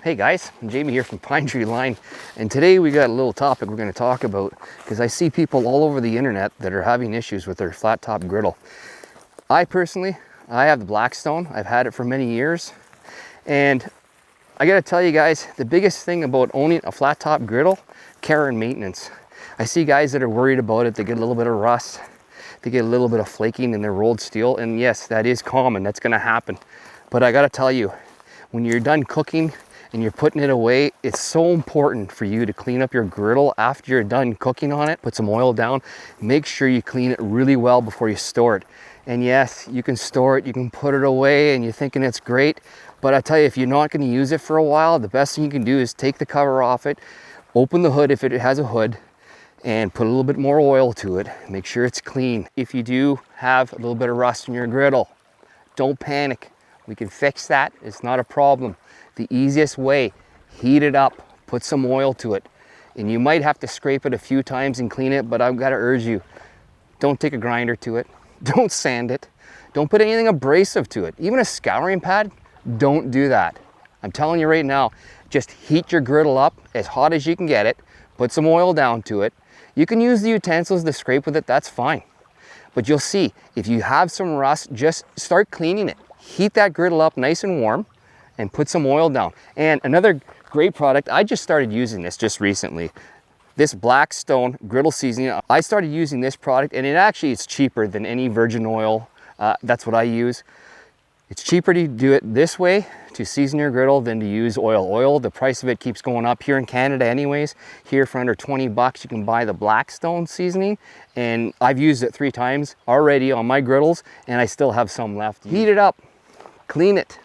Hey guys, I'm Jamie here from Pinetree Line, and today we got a little topic we're going to talk about because I see people all over the internet that are having issues with their flat top griddle. I personally have the Blackstone. I've had it for many years, and I got to tell you guys, the biggest thing about owning a flat top griddle, care and maintenance. I see guys that are worried about it. They get a little bit of rust, they get a little bit of flaking in their rolled steel, and yes, that is common. That's going to happen. But I got to tell you, when you're done cooking and you're putting it away, it's so important for you to clean up your griddle after you're done cooking on it. Put some oil down, make sure you clean it really well before you store it. And yes, you can store it, you can put it away and you're thinking it's great, but I tell you, if you're not going to use it for a while, the best thing you can do is take the cover off it, open the hood if it has a hood, and put a little bit more oil to it. Make sure it's clean. If you do have a little bit of rust in your griddle, don't panic. We can fix that. It's not a problem. The easiest way, heat it up, put some oil to it, and you might have to scrape it a few times and clean it, but I've got to urge you, don't take a grinder to it, don't sand it, don't put anything abrasive to it. Even a scouring pad, don't do that. I'm telling you right now, just heat your griddle up as hot as you can get it, put some oil down to it. You can use the utensils to scrape with it, that's fine. But you'll see, if you have some rust, just start cleaning it. Heat that griddle up nice and warm, and put some oil down. And another great product, I just started using this just recently. This Blackstone griddle seasoning, I started using this product, and it's cheaper than any virgin oil. That's what I use. It's cheaper to do it this way, to season your griddle, than to use oil. Oil, the price of it keeps going up here in Canada anyways. Here for under 20 bucks, you can buy the Blackstone seasoning, and I've used it 3 times already on my griddles, and I still have some left. Heat it up, clean it.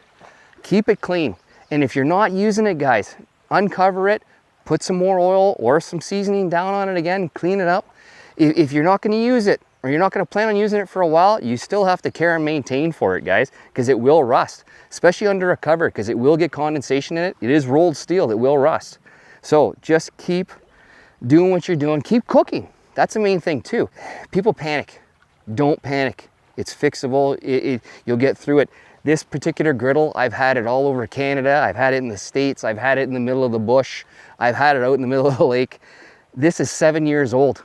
Keep it clean. And if you're not using it, guys, uncover it, put some more oil or some seasoning down on it again, clean it up. If you're not going to use it, or you're not going to plan on using it for a while, you still have to care and maintain for it, guys, because it will rust, especially under a cover, because it will get condensation in it. It is rolled steel, it will rust. So just keep doing what you're doing, keep cooking. That's the main thing too. People panic. Don't panic. It's fixable. You'll get through it. This particular griddle, I've had it all over Canada. I've had it in the States. I've had it in the middle of the bush. I've had it out in the middle of the lake. This is 7 years old,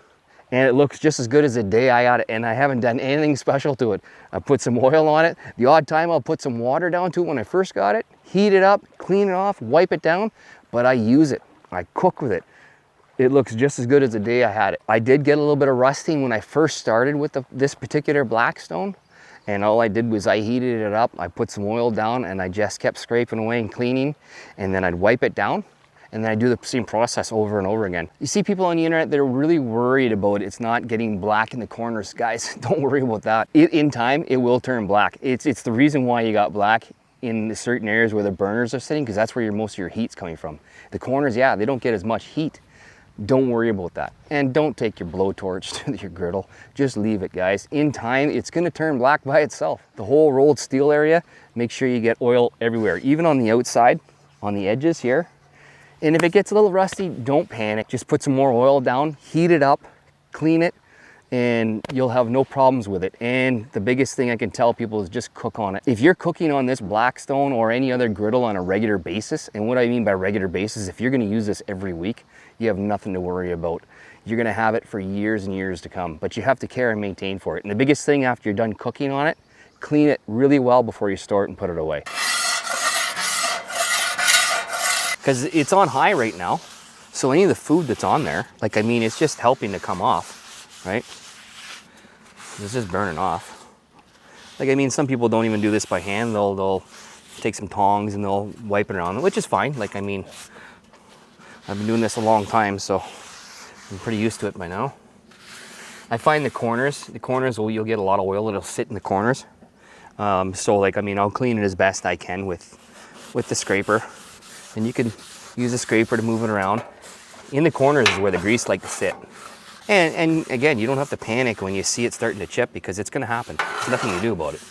and it looks just as good as the day I got it, and I haven't done anything special to it. I put some oil on it. The odd time I'll put some water down to it when I first got it, heat it up, clean it off, wipe it down, but I use it. I cook with it. It looks just as good as the day I had it. I did get a little bit of rusting when I first started with this particular Blackstone. And all I did was I heated it up, I put some oil down, and I just kept scraping away and cleaning, and then I'd wipe it down, and then I do the same process over and over again. You see people on the internet that are really worried about it's not getting black in the corners. Guys, don't worry about that. In time, it will turn black. It's the reason why you got black in the certain areas where the burners are sitting, because that's where most of your heat's coming from. The corners, yeah, they don't get as much heat. Don't worry about that. And don't take your blowtorch to your griddle. Just leave it, guys. In time, it's gonna turn black by itself. The whole rolled steel area, make sure you get oil everywhere, even on the outside, on the edges here. And if it gets a little rusty, don't panic. Just put some more oil down, heat it up, clean it, and you'll have no problems with it. And the biggest thing I can tell people is just cook on it. If you're cooking on this Blackstone or any other griddle on a regular basis, and what I mean by regular basis, if you're gonna use this every week, you have nothing to worry about. You're gonna have it for years and years to come, but you have to care and maintain for it. And the biggest thing after you're done cooking on it, clean it really well before you store it and put it away. Because it's on high right now, so any of the food that's on there, it's just helping to come off, right? It's just burning off. Some people don't even do this by hand. They'll take some tongs and they'll wipe it around, which is fine. I've been doing this a long time, so I'm pretty used to it by now. I find the corners, you'll get a lot of oil. It'll sit in the corners. I'll clean it as best I can with the scraper. And you can use a scraper to move it around. In the corners is where the grease like to sit. And again, you don't have to panic when you see it starting to chip, because it's gonna happen. There's nothing you do about it.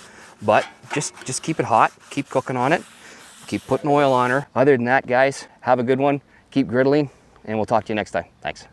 But just keep it hot, keep cooking on it, keep putting oil on her. Other than that, guys, have a good one. Keep griddling, and we'll talk to you next time. Thanks.